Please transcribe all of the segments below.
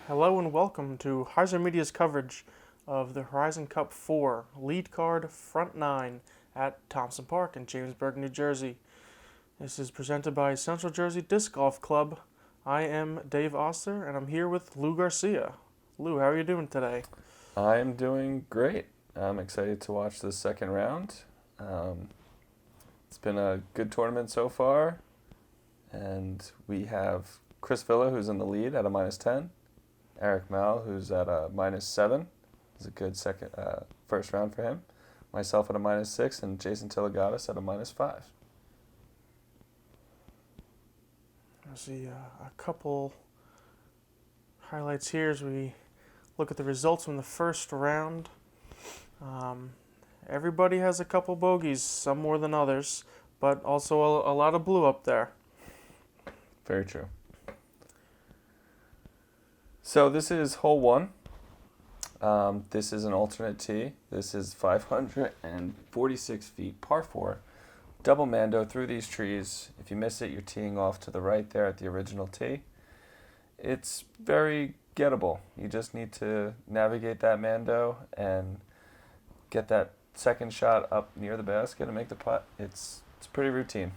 Hello and welcome to HyzerMedia's coverage of the Horizon Cup 4 lead card front 9 at Thompson Park in Jamesburg, New Jersey. This is presented by Central Jersey Disc Golf Club. I am Dave Oster and I'm here with Lou Garcia. Lou, how are you doing today? I'm doing great. I'm excited to watch the second round. It's been a good tournament so far, and we have Chris Villa, who's in the lead at a -10. Eric Moul, who's at a -7. It's a good first round for him. Myself at a -6, and Jason Tiligadas at a -5. I see a couple highlights here as we look at the results from the first round. Everybody has a couple bogeys, some more than others, but also a lot of blue up there. Very true. So this is hole 1. This is an alternate tee. This is 546 feet, par 4. Double mando through these trees. If you miss it, you're teeing off to the right there at the original tee. It's very gettable. You just need to navigate that mando and get that second shot up near the basket and make the putt. It's pretty routine.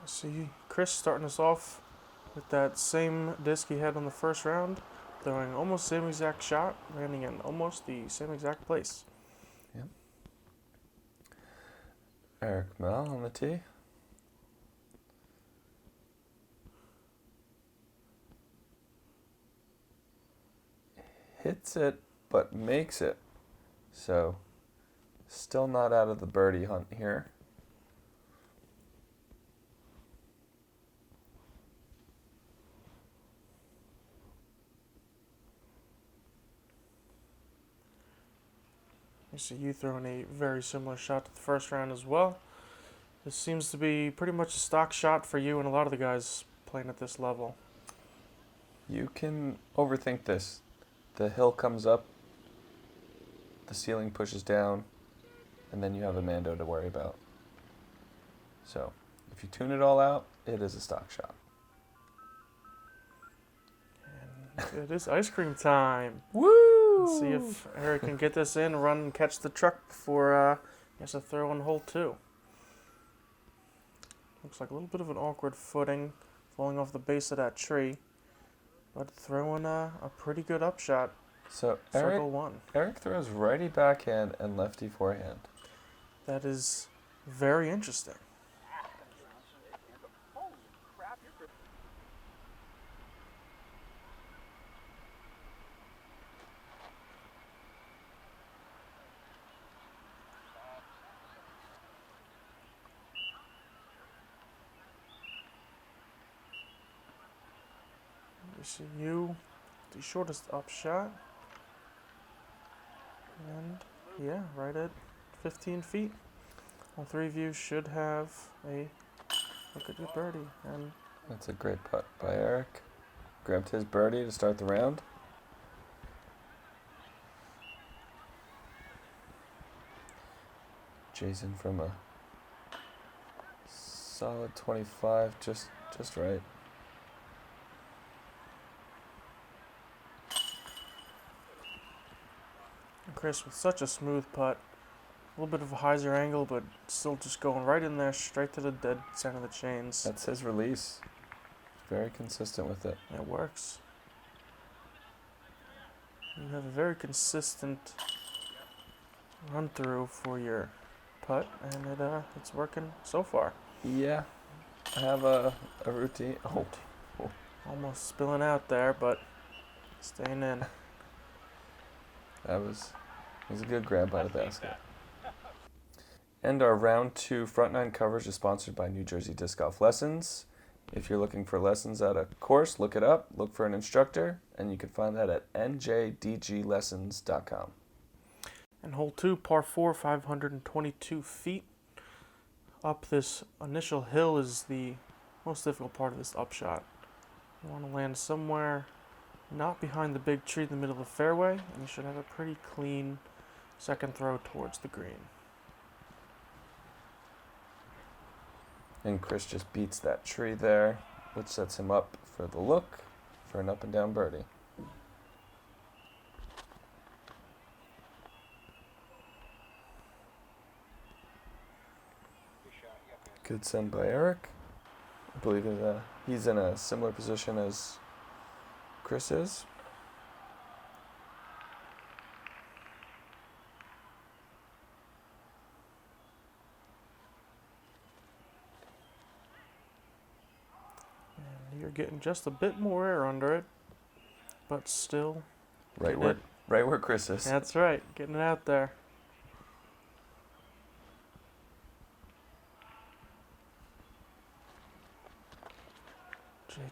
I see Chris starting us off with that same disc he had on the first round, throwing almost the same exact shot, landing in almost the same exact place. Yep. Eric Mel on the tee. Hits it, but makes it. So, still not out of the birdie hunt here. I see you throwing a very similar shot to the first round as well. This seems to be pretty much a stock shot for you and a lot of the guys playing at this level. You can overthink this. The hill comes up, the ceiling pushes down, and then you have a mando to worry about. So, if you tune it all out, it is a stock shot. And it is ice cream time. Woo! Let's see if Eric can get this in, run and catch the truck before he has to throw on hole 2. Looks like a little bit of an awkward footing, falling off the base of that tree, but throwing a pretty good upshot. So Circle 1. Eric throws righty backhand and lefty forehand. That is very interesting. We see you, the shortest up shot. And yeah, right at 15 feet. All three of you should have a look at your birdie. And that's a great putt by Eric. Grabbed his birdie to start the round. Jason from a solid 25, just right. Chris with such a smooth putt. A little bit of a hyzer angle, but still just going right in there, straight to the dead center of the chains. That's his release. Very consistent with it. It works. You have a very consistent run through for your putt, and it's working so far. Yeah, I have a routine. Oh. Almost spilling out there, but staying in. That was a good grab by the basket. And our round 2 front 9 coverage is sponsored by New Jersey Disc Golf Lessons. If you're looking for lessons at a course, look it up, look for an instructor, and you can find that at njdglessons.com. And hole 2, par 4, 522 feet. Up this initial hill is the most difficult part of this upshot. You want to land somewhere not behind the big tree in the middle of the fairway, and you should have a pretty clean second throw towards the green. And Chris just beats that tree there, which sets him up for the look for an up and down birdie. Good send by Eric. I believe he's in a similar position as Chris is. And you're getting just a bit more air under it, but still. Right where Chris is. That's right, getting it out there.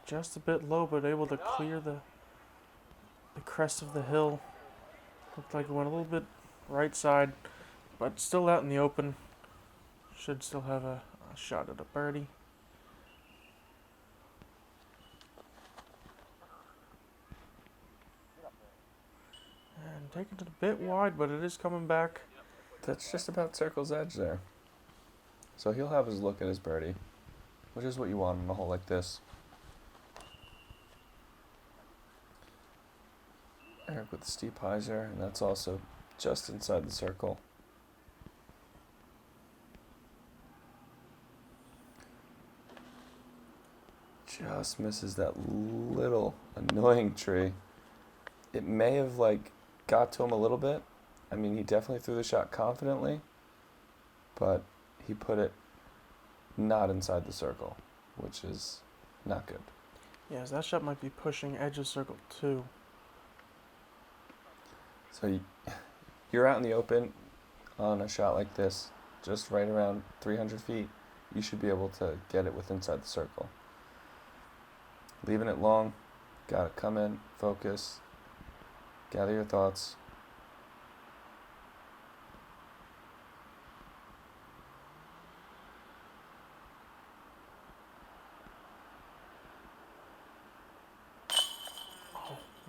Just a bit low, but able to clear the crest of the hill. Looked like it went a little bit right side, but still out in the open. Should still have a shot at a birdie. And taking it a bit wide, but it is coming back. That's just about circle's edge there. So he'll have his look at his birdie, which is what you want in a hole like this. Eric with the steep hyzer, and that's also just inside the circle. Just misses that little annoying tree. It may have got to him a little bit. I mean, he definitely threw the shot confidently, but he put it not inside the circle, which is not good. Yes, that shot might be pushing edge of circle too. So you're out in the open on a shot like this, just right around 300 feet. You should be able to get it with inside the circle. Leaving it long, gotta come in, focus, gather your thoughts.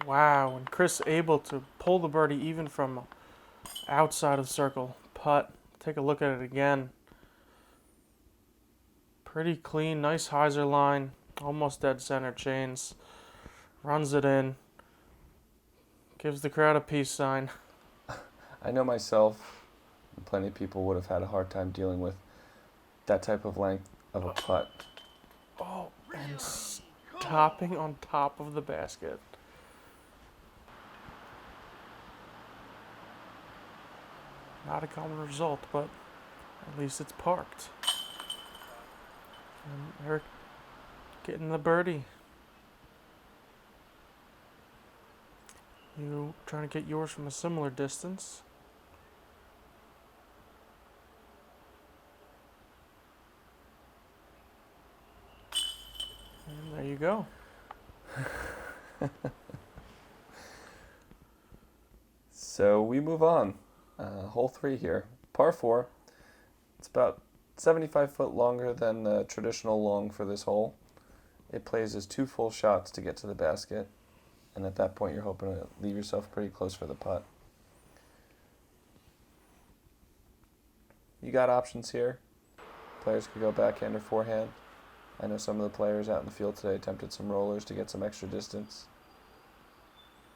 Wow, and Chris able to pull the birdie even from outside of circle. Putt. Take a look at it again. Pretty clean, nice hyzer line. Almost dead center chains. Runs it in. Gives the crowd a peace sign. I know myself, and plenty of people would have had a hard time dealing with that type of length of a putt. Oh, and stopping on top of the basket. Not a common result, but at least it's parked. And Eric getting the birdie. You trying to get yours from a similar distance. And there you go. So we move on. Hole 3 here. Par 4. It's about 75 foot longer than the traditional long for this hole. It plays as 2 full shots to get to the basket. And at that point, you're hoping to leave yourself pretty close for the putt. You got options here. Players could go backhand or forehand. I know some of the players out in the field today attempted some rollers to get some extra distance.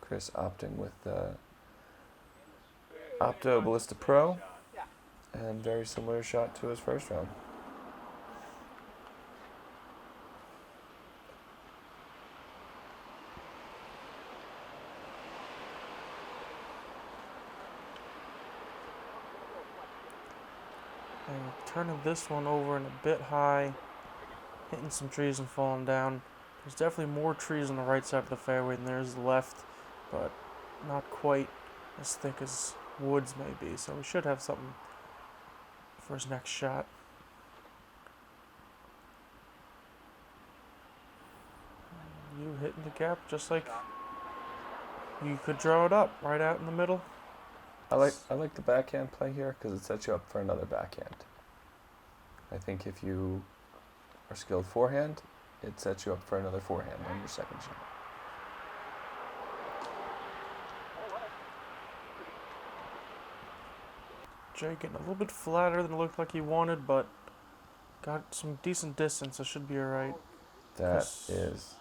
Chris opting with the Opto Ballista Pro, and very similar shot to his first round. And turning this one over and a bit high, hitting some trees and falling down. There's definitely more trees on the right side of the fairway than there is the left, but not quite as thick as woods may be, so we should have something for his next shot. You hitting the gap just like you could draw it up right out in the middle. I like the backhand play here because it sets you up for another backhand. I think if you are skilled forehand, it sets you up for another forehand on your second shot. Jay getting a little bit flatter than it looked like he wanted, but got some decent distance. It should be alright. That is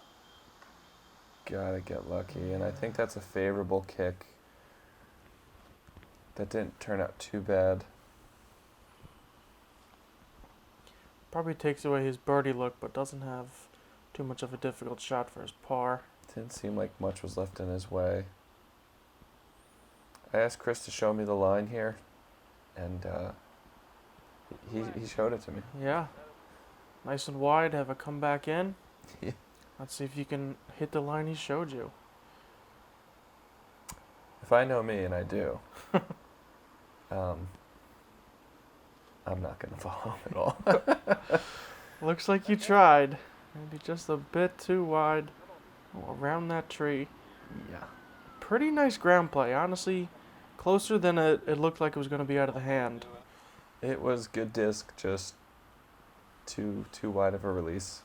gotta get lucky, and I think that's a favorable kick. That didn't turn out too bad. Probably takes away his birdie look, but doesn't have too much of a difficult shot for his par. Didn't seem like much was left in his way. I asked Chris to show me the line here, and he showed it to me. Yeah. Nice and wide, have a comeback in. Yeah. Let's see if you can hit the line he showed you. If I know me, and I do, I'm not going to follow him at all. Looks like you tried. Maybe just a bit too wide. Oh, around that tree. Yeah. Pretty nice ground play. Honestly, closer than it looked like it was going to be out of the hand. It was good disc, just too wide of a release.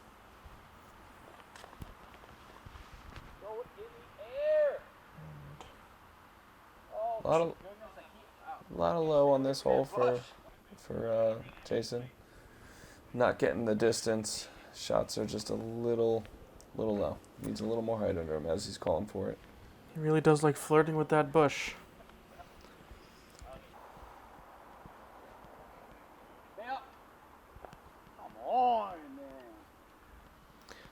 A lot of low on this hole for Jason. Not getting the distance. Shots are just a little low. Needs a little more height under him as he's calling for it. He really does like flirting with that bush.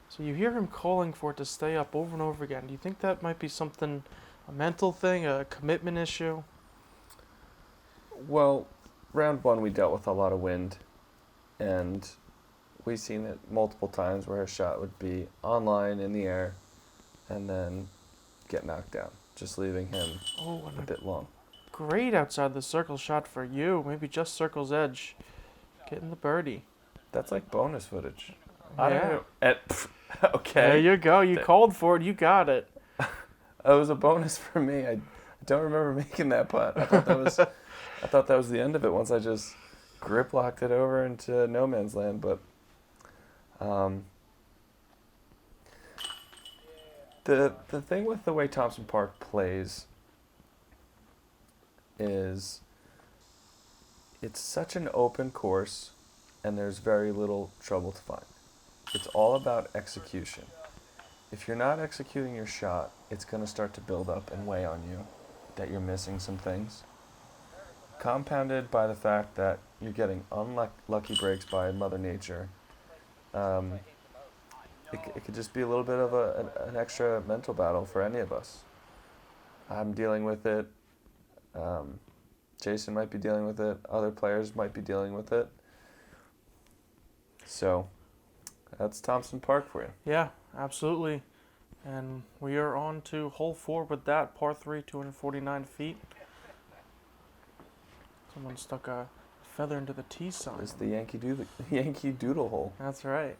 So you hear him calling for it to stay up over and over again. Do you think that might be something, a mental thing, a commitment issue? Well, round one we dealt with a lot of wind, and we've seen it multiple times where a shot would be on line in the air and then get knocked down, just leaving him a bit long. Great outside the circle shot for you. Maybe just circle's edge. Getting the birdie. That's like bonus footage. Yeah. I don't know. Okay. There you go. You called for it. You got it. It was a bonus for me. I don't remember making that putt. I thought that was the end of it once I just grip locked it over into no man's land. But the thing with the way Thompson Park plays is it's such an open course, and there's very little trouble to find. It's all about execution. If you're not executing your shot, it's going to start to build up and weigh on you that you're missing some things. Compounded by the fact that you're getting unlucky breaks by Mother Nature. It could just be a little bit of an extra mental battle for any of us. I'm dealing with it. Jason might be dealing with it. Other players might be dealing with it. So that's Thompson Park for you. Yeah, absolutely. And we are on to hole 4 with that. Par 3, 249 feet. Someone stuck a feather into the tee sign. It's the Yankee Doodle hole. That's right.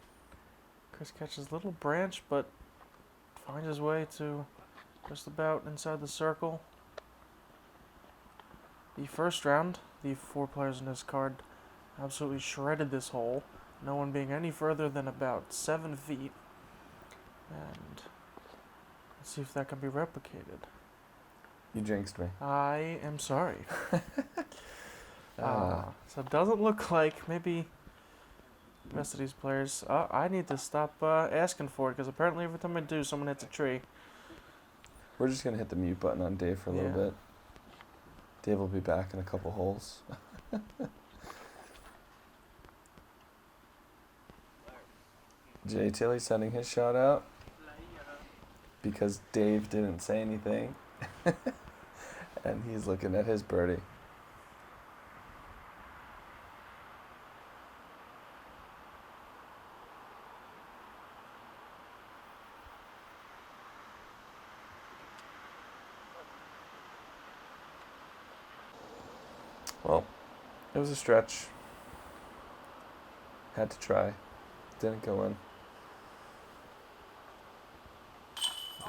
Chris catches a little branch, but finds his way to just about inside the circle. The first round, the 4 players in this card absolutely shredded this hole. No one being any further than about 7 feet. And let's see if that can be replicated. You jinxed me. I am sorry. So it doesn't look like maybe the rest of these players... I need to stop asking for it, because apparently every time I do, someone hits a tree. We're just going to hit the mute button on Dave for a little bit. Dave will be back in a couple holes. Jay Tilly sending his shot out because Dave didn't say anything. And he's looking at his birdie. Well, it was a stretch. Had to try. Didn't go in.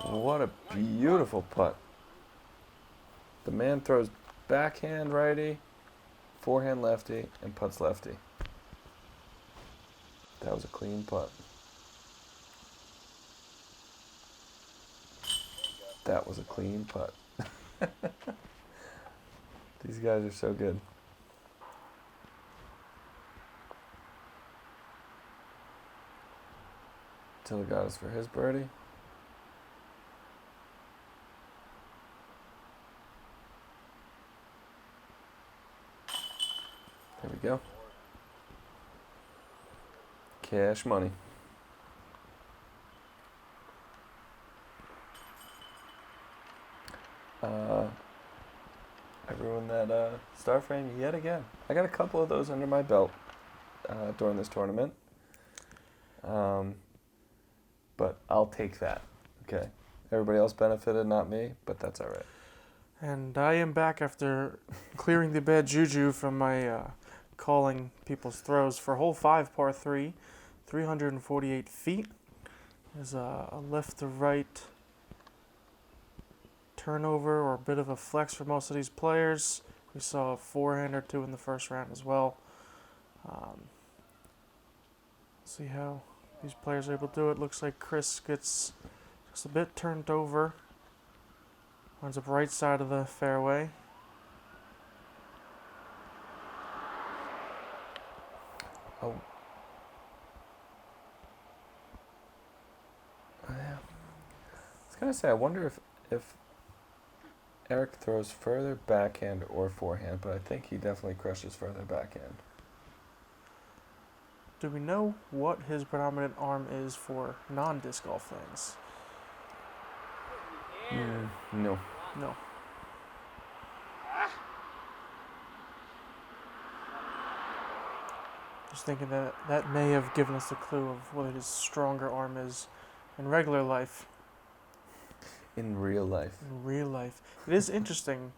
What a beautiful putt. The man throws backhand righty, forehand lefty, and putts lefty. That was a clean putt. That was a clean putt. These guys are so good. Tiligadas for his birdie. There we go. Cash money. I ruined that star frame yet again. I got a couple of those under my belt during this tournament. But I'll take that. Okay. Everybody else benefited, not me, but that's all right. And I am back after clearing the bad juju from my calling people's throws for hole 5, par 3, 348 feet. There's a left to right turnover or a bit of a flex for most of these players. We saw a forehand or two in the first round as well. See how these players are able to do it. Looks like Chris gets just a bit turned over. Winds up right side of the fairway. Oh. Yeah. I was going to say, I wonder if Eric throws further backhand or forehand, but I think he definitely crushes further backhand. Do we know what his predominant arm is for non-disc golf things? No. No. Just thinking that may have given us a clue of what his stronger arm is in regular life. In real life. In real life. It is interesting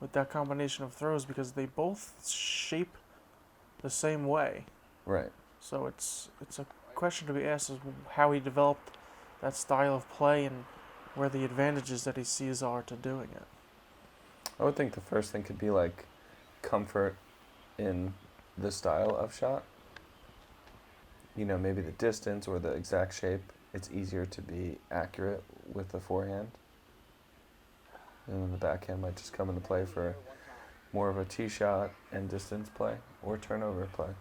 with that combination of throws because they both shape the same way. Right. So it's a question to be asked is how he developed that style of play and where the advantages that he sees are to doing it. I would think the first thing could be like comfort in the style of shot. You know, maybe the distance or the exact shape. It's easier to be accurate with the forehand. And then the backhand might just come into play for more of a tee shot and distance play or turnover play.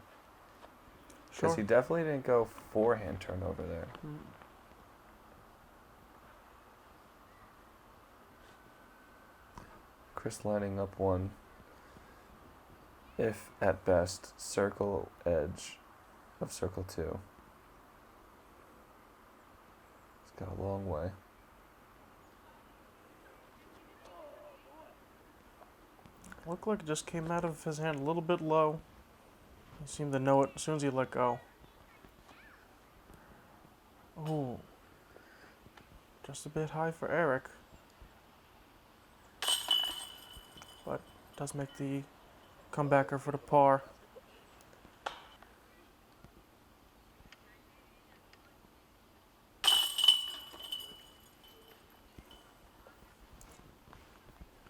Because he definitely didn't go forehand turnover there. Chris lining up one, if at best, circle edge of circle 2. It's got a long way. Looked like it just came out of his hand a little bit low. He seemed to know it as soon as he let go. Oh, just a bit high for Eric. But does make the comebacker for the par.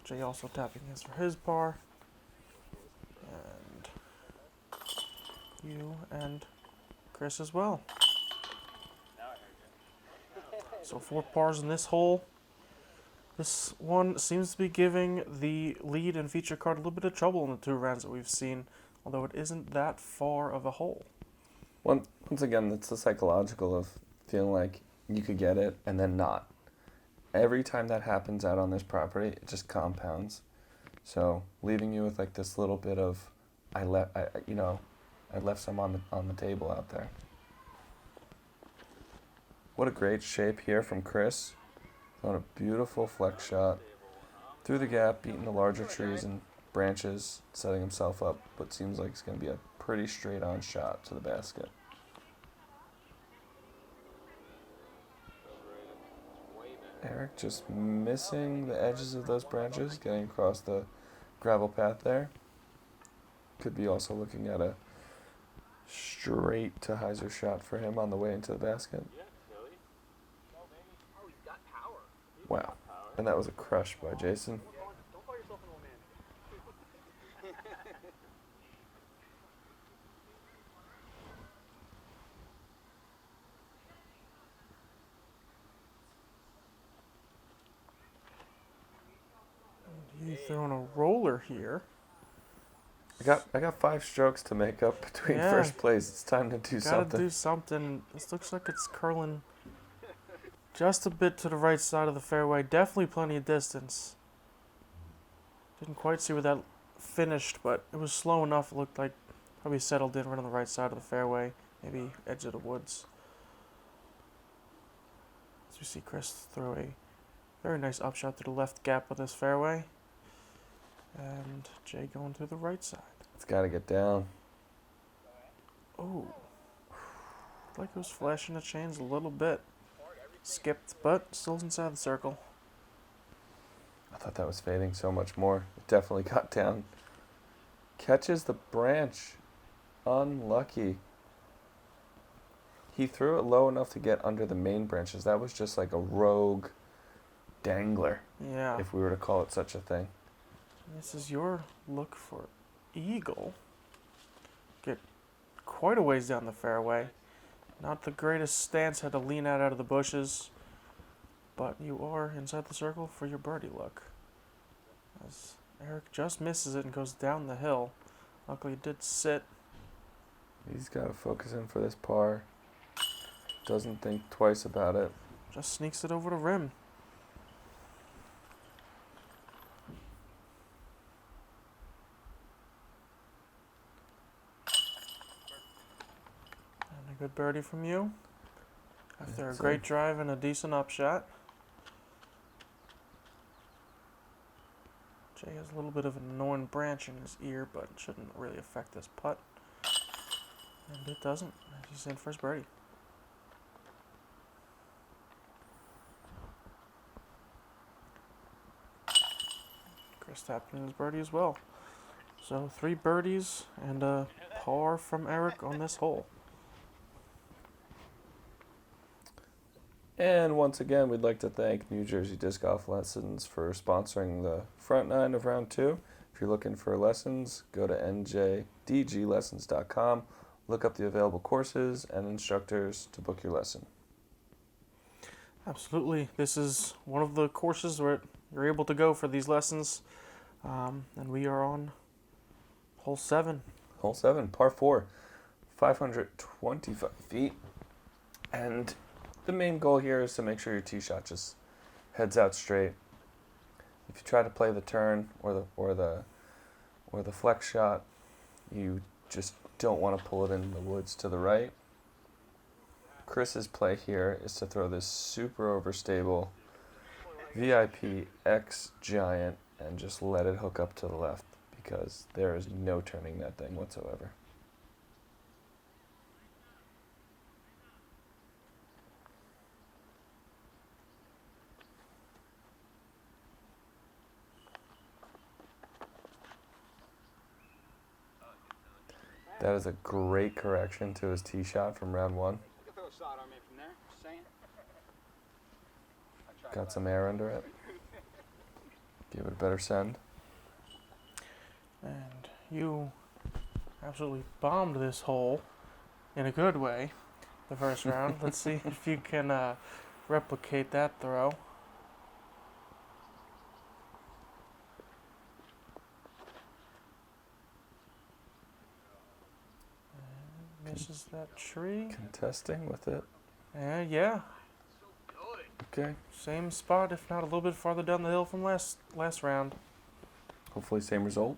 Jay also tapping his for his par. And you and Chris as well. So 4 pars in this hole. This one seems to be giving the lead and feature card a little bit of trouble in the 2 rounds that we've seen, although it isn't that far of a hole. Once again, it's the psychological of feeling like you could get it and then not. Every time that happens out on this property, it just compounds. So leaving you with like this little bit of, I left some on the table out there. What a great shape here from Chris. On a beautiful flex shot through the gap, beating the larger trees and branches, setting himself up what seems like it's going to be a pretty straight-on shot to the basket. Eric just missing the edges of those branches, getting across the gravel path there. Could be also looking at a straight to Hyzer shot for him on the way into the basket. Wow. And that was a crush by Jason. You throwing a roller here. I got 5 strokes to make up between first place. It's time to do something. Gotta do something. This looks like it's curling just a bit to the right side of the fairway. Definitely plenty of distance. Didn't quite see where that finished, but it was slow enough. It looked like probably settled in right on the right side of the fairway, maybe edge of the woods. As you see Chris throw a very nice upshot to the left gap of this fairway. And Jay going to the right side. It's got to get down. Oh. Like it was flashing the chains a little bit. Skipped, but still inside the circle. I thought that was fading so much more. It definitely got down. Catches the branch. Unlucky. He threw it low enough to get under the main branches. That was just like a rogue dangler, Yeah. if we were to call it such a thing. This is your look for eagle. Get quite a ways down the fairway. Not the greatest stance, had to lean out of the bushes. But you are inside the circle for your birdie look. As Eric just misses it and goes down the hill. Luckily it did sit. He's got to focus in for this par. Doesn't think twice about it. Just sneaks it over the rim. And a good birdie from you. After That's a great it. drive and a decent upshot. Jay has a little bit of an annoying branch in his ear, but it shouldn't really affect his putt. And it doesn't. He's in for his birdie. Chris tapped in his birdie as well. So 3 birdies and a par from Eric on this hole. And once again, we'd like to thank New Jersey Disc Golf Lessons for sponsoring the front 9 of round 2. If you're looking for lessons, go to njdglessons.com. Look up the available courses and instructors to book your lesson. Absolutely. This is one of the courses where you're able to go for these lessons. And we are on hole 7. Hole 7, par 4, 525 feet. And the main goal here is to make sure your tee shot just heads out straight. If you try to play the turn or the flex shot, you just don't want to pull it in the woods to the right. Chris's play here is to throw this super overstable VIP X Giant and just let it hook up to the left because there is no turning that thing whatsoever. That is a great correction to his tee shot from round 1. Got some air under it. Give it a better send. And you absolutely bombed this hole in a good way the first round. Let's see if you can replicate that throw. And misses that tree. Contesting with it. And yeah, Okay. same spot, if not a little bit farther down the hill from last round. Hopefully same result.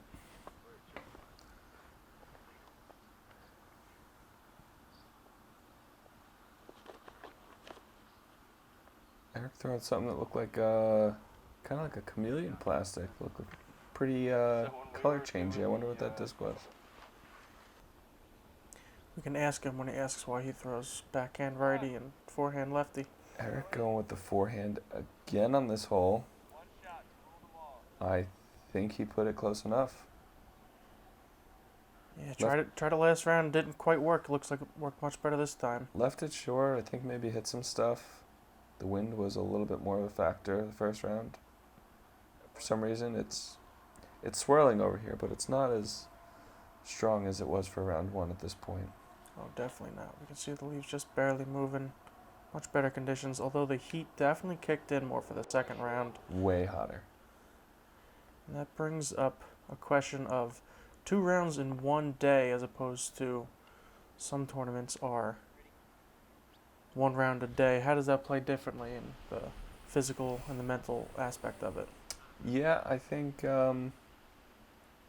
Eric throwing something that looked like kind of like a chameleon plastic. Looked like pretty color changey. I wonder what that disc was. We can ask him when he asks why he throws backhand righty and forehand lefty. Eric going with the forehand again on this hole. I think he put it close enough. Yeah, tried it last round, didn't quite work. Looks like it worked much better this time. Left it short. I think maybe hit some stuff. The wind was a little bit more of a factor the first round. For some reason, it's swirling over here, but it's not as strong as it was for round 1 at this point. Oh, definitely not. We can see the leaves just barely moving. Much better conditions, although the heat definitely kicked in more for the second round. Way hotter. And that brings up a question of 2 rounds in one day as opposed to some tournaments are one round a day. How does that play differently in the physical and the mental aspect of it? Yeah, I think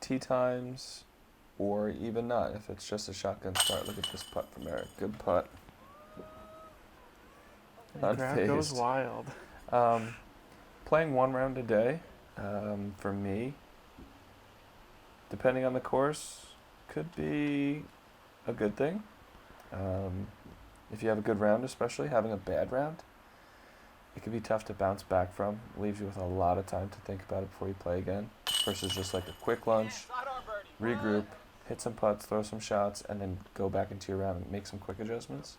tee times or even not. If it's just a shotgun start, look at this putt from Eric. Good putt. The crowd goes Unfazed. wild. Playing one round a day, for me, depending on the course, could be a good thing. If you have a good round, especially having a bad round, it can be tough to bounce back from. It leaves you with a lot of time to think about it before you play again, versus just like a quick lunch, regroup, hit some putts, throw some shots, and then go back into your round and make some quick adjustments.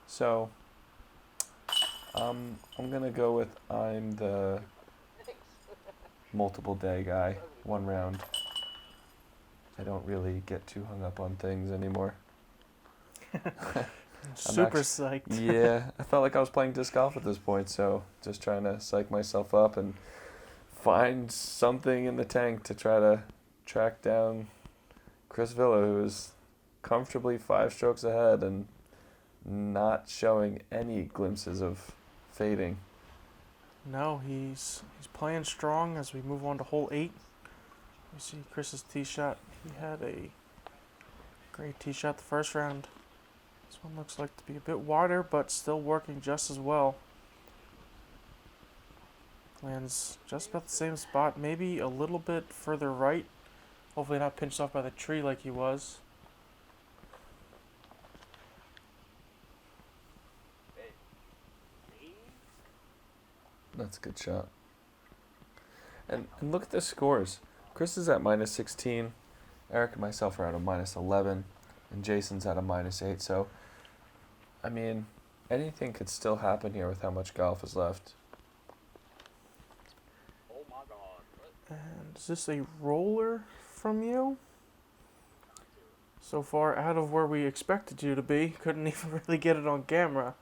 So I'm gonna go with I'm the multiple day guy, one round. I don't really get too hung up on things anymore. Super psyched. Yeah, I felt like I was playing disc golf at this point, so just trying to psych myself up and find something in the tank to try to track down Chris Villa, who is comfortably 5 strokes ahead and not showing any glimpses of fading. No, he's playing strong as we move on to hole 8. You see Chris's tee shot. He had a great tee shot the first round. This one looks like to be a bit wider, but still working just as well. Lands just about the same spot, maybe a little bit further right. Hopefully not pinched off by the tree like he was. That's a good shot. And look at the scores. Chris is at minus 16. Eric and myself are at a minus 11. And Jason's at a minus 8. So, I mean, anything could still happen here with how much golf is left. Oh my God. And is this a roller from you? So far out of where we expected you to be. Couldn't even really get it on camera.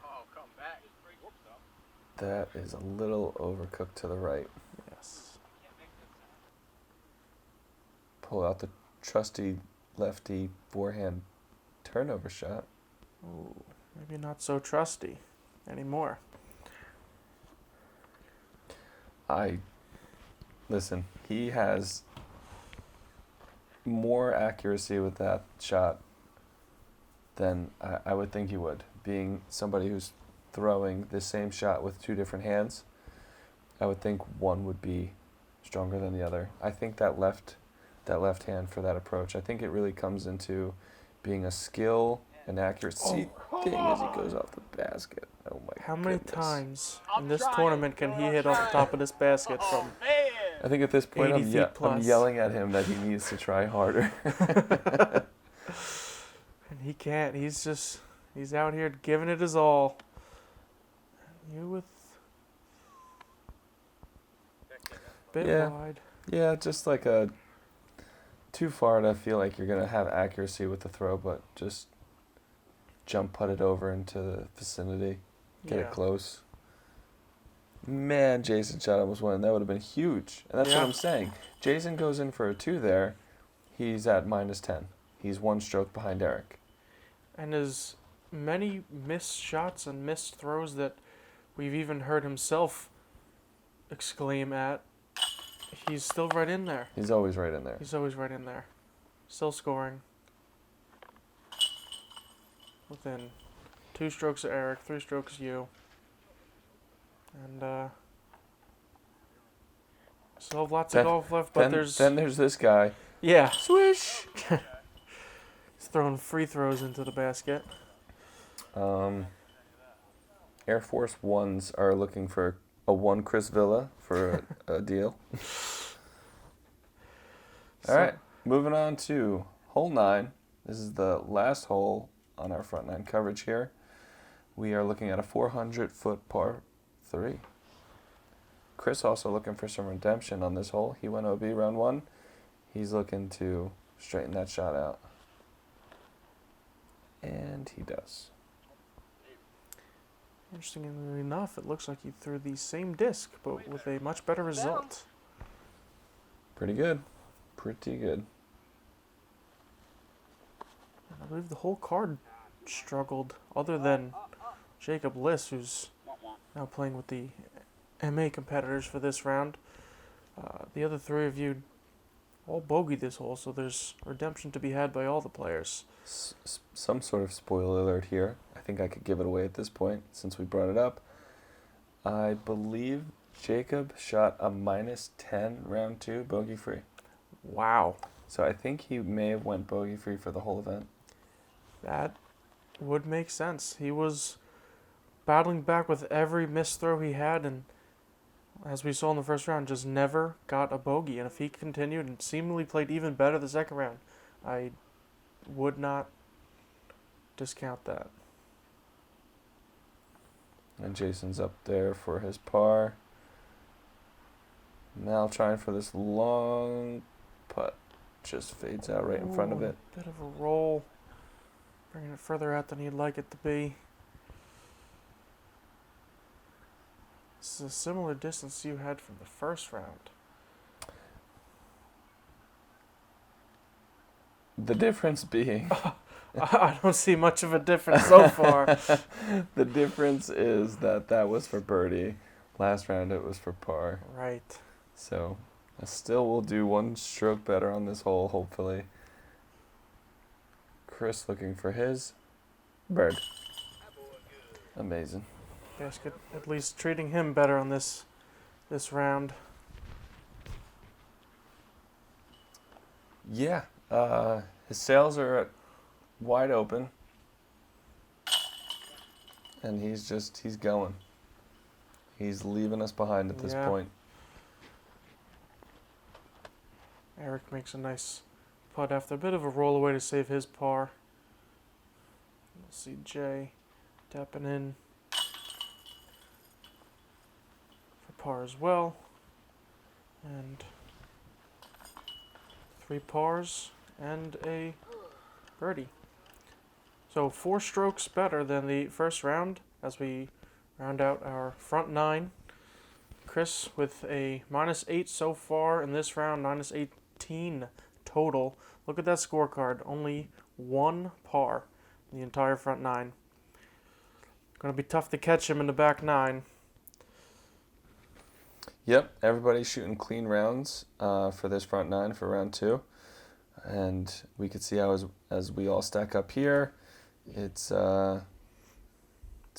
Oh, come back. That is a little overcooked to the right. Yes. Pull out the trusty lefty forehand turnover shot. Ooh, maybe not so trusty anymore. Listen, he has more accuracy with that shot than I would think he would. Being somebody who's throwing the same shot with 2 different hands, I would think one would be stronger than the other. I think that left hand for that approach, I think it really comes into being a skill and accuracy thing as he goes off the basket. Oh my How many goodness. times in this tournament can he hit off the top of this basket from I think at this point 80 feet I'm plus? yelling at him that he needs to try harder. And he can't. He's out here giving it his all. You with a bit Yeah. wide. Yeah, just like a too far to feel like you're gonna have accuracy with the throw, but just jump putt it over into the vicinity, get it close. Man, Jason shot almost one. That would have been huge. And that's what Yeah. I'm saying. Jason goes in for a 2 there. He's at minus 10. He's 1 stroke behind Eric. And as many missed shots and missed throws that we've even heard himself exclaim at, he's still right in there. He's always right in there. He's always right in there. Still scoring. Within 2 strokes of Eric, 3 strokes of you. And still have lots of golf left, but then there's this guy. yeah. Swish! He's throwing free throws into the basket. Air Force Ones are looking for a 1 Chris Villa for a deal. All right, moving on to hole 9. This is the last hole on our front 9 coverage here. We are looking at a 400-foot par 3. Chris also looking for some redemption on this hole. He went OB round 1. He's looking to straighten that shot out. And he does. Interestingly enough, it looks like he threw the same disc, but with a much better result. Pretty good. Pretty good. I believe the whole card struggled, other than Jacob Liss, who's now playing with the MA competitors for this round. The other three of you all bogeyed this hole, so there's redemption to be had by all the players. Some sort of spoiler alert here. I think I could give it away at this point since we brought it up. I believe Jacob shot a -10 round 2 bogey free. Wow. So I think he may have went bogey free for the whole event. That would make sense. He was battling back with every missed throw he had, and as we saw in the first round, just never got a bogey. And if he continued and seemingly played even better the second round, I would not discount that. And Jason's up there for his par. Now trying for this long putt. Just fades out right in front of Ooh, it. Bit of a roll. Bringing it further out than you'd like it to be. This is a similar distance you had from the first round. The difference being... I don't see much of a difference so far. The difference is that was for birdie. Last round it was for par. Right. So I still will do one stroke better on this hole, hopefully. Chris looking for his bird. Amazing. Basket at least treating him better on this round. Yeah, his sails are wide open, and he's going. He's leaving us behind at this point. Eric makes a nice putt after a bit of a roll away to save his par. We'll see Jay tapping in for par as well. And 3 pars and a birdie. So 4 strokes better than the first round as we round out our front 9. Chris with a -8 so far in this round, -18 total. Look at that scorecard. Only 1 par in the entire front 9. Going to be tough to catch him in the back 9. Yep, everybody's shooting clean rounds for this front 9 for round 2. And we could see how as we all stack up here, it's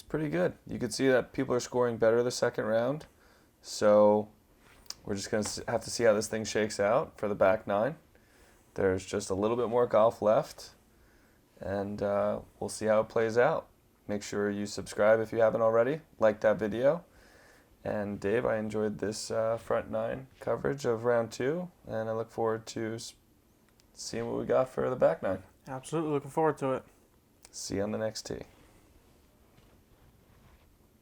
pretty good. You could see that people are scoring better the second round. So we're just going to have to see how this thing shakes out for the back 9. There's just a little bit more golf left, and we'll see how it plays out. Make sure you subscribe if you haven't already. Like that video. And Dave, I enjoyed this front 9 coverage of round 2, and I look forward to seeing what we got for the back 9. Absolutely looking forward to it. See you on the next tee.